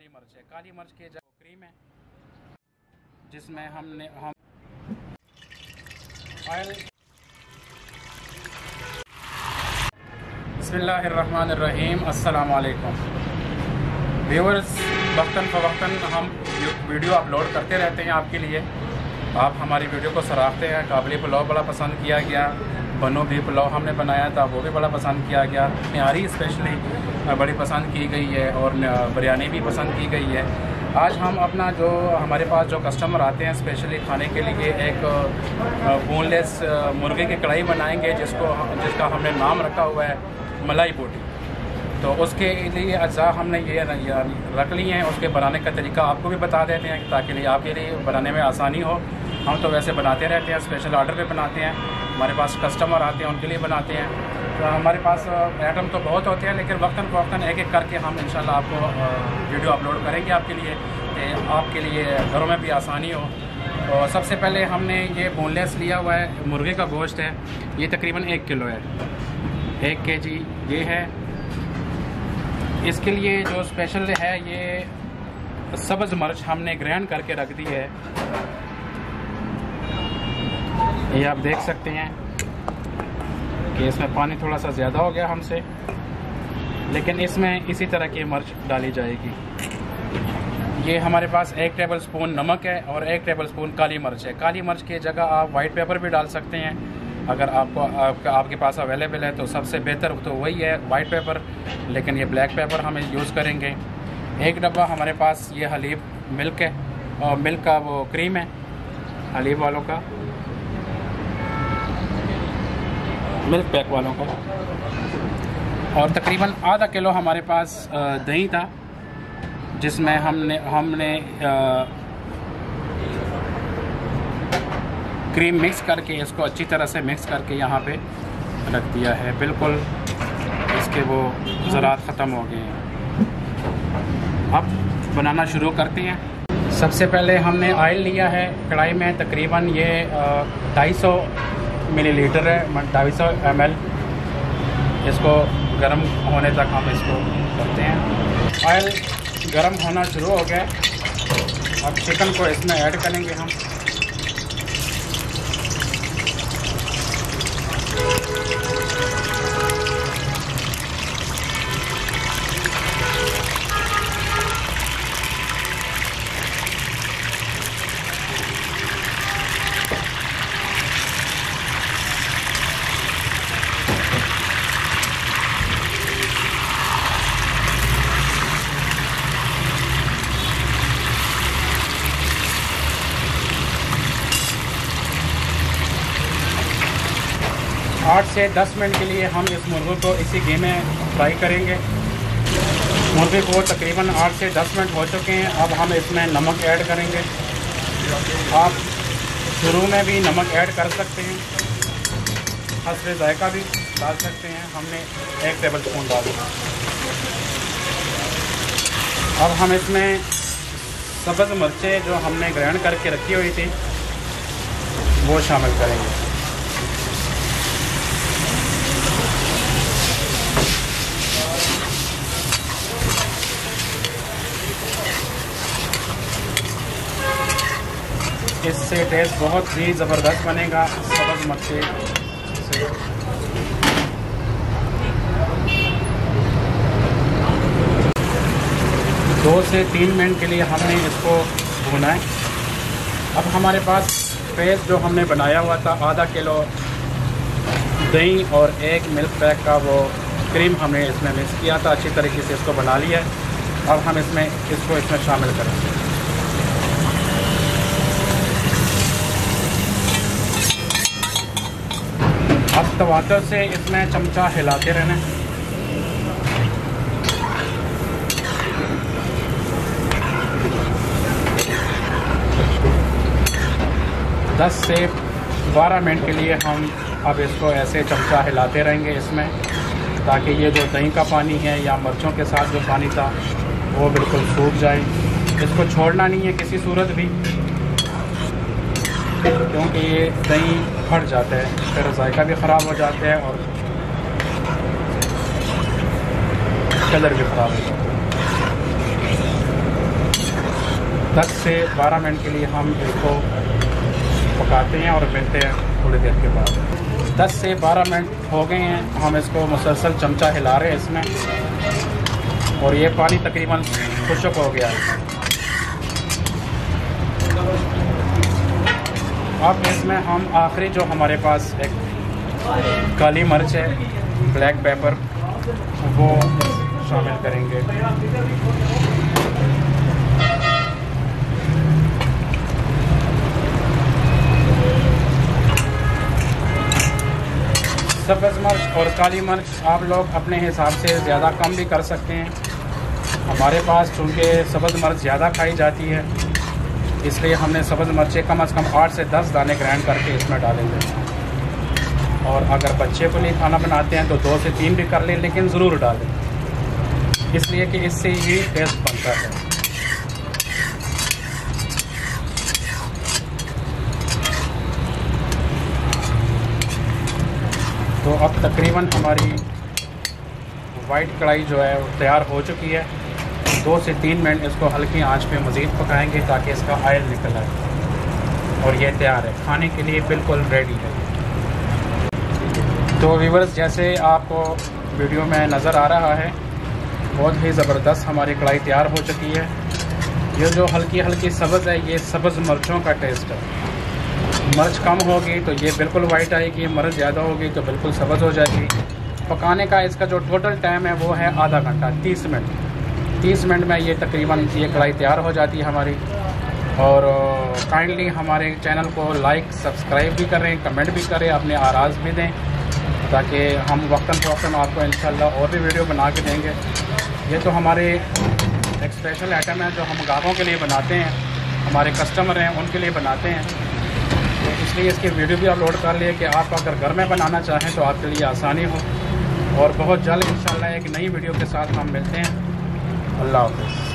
काली मिर्च है। काली मिर्च की जो क्रीम है जिसमें हम ऑयल। बिस्मिल्लाहिर्रहमानिर्रहीम। अस्सलाम वालेकुम व्यूअर्स। वक्तन फ़वक्तन हम वीडियो अपलोड करते रहते हैं आपके लिए। आप हमारी वीडियो को सराहते हैं। काबली पुलाव बड़ा पसंद किया गया, बनो भी पुलाव हमने बनाया था वो भी बड़ा पसंद किया गया, निहारी स्पेशली बड़ी पसंद की गई है और बिरयानी भी पसंद की गई है। आज हम अपना जो हमारे पास जो कस्टमर आते हैं स्पेशली खाने के लिए एक बोनलेस मुर्गे की कढ़ाई बनाएंगे जिसका हमने नाम रखा हुआ है मलाई बोटी। तो उसके लिए अज्जा हमने ये रख लिए हैं। उसके बनाने का तरीका आपको भी बता देते हैं ताकि आपके लिए बनाने में आसानी हो। हम तो वैसे बनाते रहते हैं, स्पेशल ऑर्डर पे बनाते हैं, हमारे पास कस्टमर आते हैं उनके लिए बनाते हैं। तो हमारे पास आइटम तो बहुत होते हैं लेकिन वक्तन फ़वक्तन एक एक करके हम इंशाल्लाह आपको वीडियो अपलोड करेंगे आपके लिए कि आपके लिए घरों में भी आसानी हो। तो सबसे पहले हमने ये बोनलेस लिया हुआ है, मुर्गे का गोश्त है, ये तकरीबन 1 किलो है, 1 kg ये है। इसके लिए जो स्पेशल है ये सब्ज़ मिर्च हमने ग्राइंड करके रख दी है। ये आप देख सकते हैं कि इसमें पानी थोड़ा सा ज़्यादा हो गया हमसे, लेकिन इसमें इसी तरह की मिर्च डाली जाएगी। ये हमारे पास 1 टेबल स्पून नमक है और 1 टेबल स्पून काली मिर्च है। काली मिर्च की जगह आप वाइट पेपर भी डाल सकते हैं अगर आपके पास अवेलेबल है तो सबसे बेहतर तो वही है वाइट पेपर, लेकिन ये ब्लैक पेपर हम यूज़ करेंगे। 1 डब्बा हमारे पास ये हलीब मिल्क है और मिल्क का वो क्रीम है हलीब वालों का, मिल्क पैक वालों का। और तकरीबन आधा किलो हमारे पास दही था जिसमें हमने क्रीम मिक्स करके इसको अच्छी तरह से मिक्स करके यहाँ पे रख दिया है। बिल्कुल इसके वो ज़रात ख़त्म हो गए हैं। अब बनाना शुरू करते हैं। सबसे पहले हमने ऑयल लिया है कढ़ाई में, तकरीबन ये 250 मिलीलीटर है, 250 ml। इसको गर्म होने तक हम इसको करते हैं। ऑयल गर्म होना शुरू हो गया। अब चिकन को इसमें ऐड करेंगे हम। आठ से 10 मिनट के लिए हम इस मुर्गे को इसी घी में फ्राई करेंगे। मुर्गे को तकरीबन 8 से 10 मिनट हो चुके हैं। अब हम इसमें नमक ऐड करेंगे। आप शुरू में भी नमक ऐड कर सकते हैं, हस्बे जायका भी डाल सकते हैं। हमने 1 टेबल स्पून डाल दिया। अब हम इसमें सब्ज़ मिर्चें जो हमने ग्राइंड करके रखी हुई थी वो शामिल करेंगे। इससे टेस्ट बहुत ही ज़बरदस्त बनेगा सब्ज़ मिर्च से। 2 से 3 मिनट के लिए हमने इसको भूना है। अब हमारे पास पेस्ट जो हमने बनाया हुआ था आधा किलो दही और 1 मिल्क पैक का वो क्रीम हमने इसमें मिक्स किया था, अच्छी तरीके से इसको बना लिया है। अब हम इसमें शामिल करेंगे। अब टमाटर से इसमें चमचा हिलाते रहना। दस से 12 मिनट के लिए हम अब इसको ऐसे चमचा हिलाते रहेंगे इसमें, ताकि ये जो दही का पानी है या मिर्चों के साथ जो पानी था वो बिल्कुल सूख जाए। इसको छोड़ना नहीं है किसी सूरत भी, क्योंकि ये दही फट जाता है, फिर जायका भी ख़राब हो जाता है और कलर भी ख़राब हो जाता है। 10 से 12 मिनट के लिए हम इसको पकाते हैं और मिलते हैं थोड़ी देर के बाद। 10 से 12 मिनट हो गए हैं, हम इसको मुसलसल चमचा हिला रहे हैं इसमें, और ये पानी तकरीबन खुश्क हो गया है। अब इसमें हम आखिरी जो हमारे पास एक काली मिर्च है, ब्लैक पेपर, वो शामिल करेंगे। सब्ज़ मिर्च और काली मिर्च आप लोग अपने हिसाब से ज़्यादा कम भी कर सकते हैं। हमारे पास चूँकि सब्ज़ मिर्च ज़्यादा खाई जाती है, इसलिए हमने सब्ज़ मिर्चें कम से कम 8 से 10 दाने ग्राइंड करके इसमें डालेंगे। और अगर बच्चे को लिए खाना बनाते हैं तो 2 से 3 भी कर लें, लेकिन ज़रूर डालें, इसलिए कि इससे ही टेस्ट बनता है। तो अब तकरीबन हमारी वाइट कढ़ाई जो है वो तैयार हो चुकी है। 2 से 3 मिनट इसको हल्की आंच पे मज़ीद पकाएंगे ताकि इसका ऑयल निकल आए, और ये तैयार है, खाने के लिए बिल्कुल रेडी है। तो व्यूअर्स, जैसे आपको वीडियो में नज़र आ रहा है, बहुत ही ज़बरदस्त हमारी कढ़ाई तैयार हो चुकी है। ये जो हल्की हल्की सब्ज़ है, ये सब्ज़ मिर्चों का टेस्ट है। मिर्च कम होगी तो ये बिल्कुल वाइट आएगी, मिर्च ज़्यादा होगी तो बिल्कुल सब्ज़ हो जाएगी। पकाने का इसका जो टोटल टाइम है वो है आधा घंटा, 30 मिनट। 30 मिनट में ये तकरीबन ये कढ़ाई तैयार हो जाती है हमारी। और काइंडली हमारे चैनल को लाइक सब्सक्राइब भी करें, कमेंट भी करें, अपने आराज़ भी दें, ताकि हम वक्तन फ़वक्तन आपको इंशाल्लाह और भी वीडियो बना के देंगे। ये तो हमारे एक स्पेशल आइटम है जो हम ग्राहकों के लिए बनाते हैं, हमारे कस्टमर हैं उनके लिए बनाते हैं। तो इसलिए इसकी वीडियो भी अपलोड कर लिए कि आप अगर घर में बनाना चाहें तो आपके लिए आसानी हो। और बहुत जल्द इंशाल्लाह एक नई वीडियो के साथ हम मिलते हैं। अल्लाह हाफ़िज़।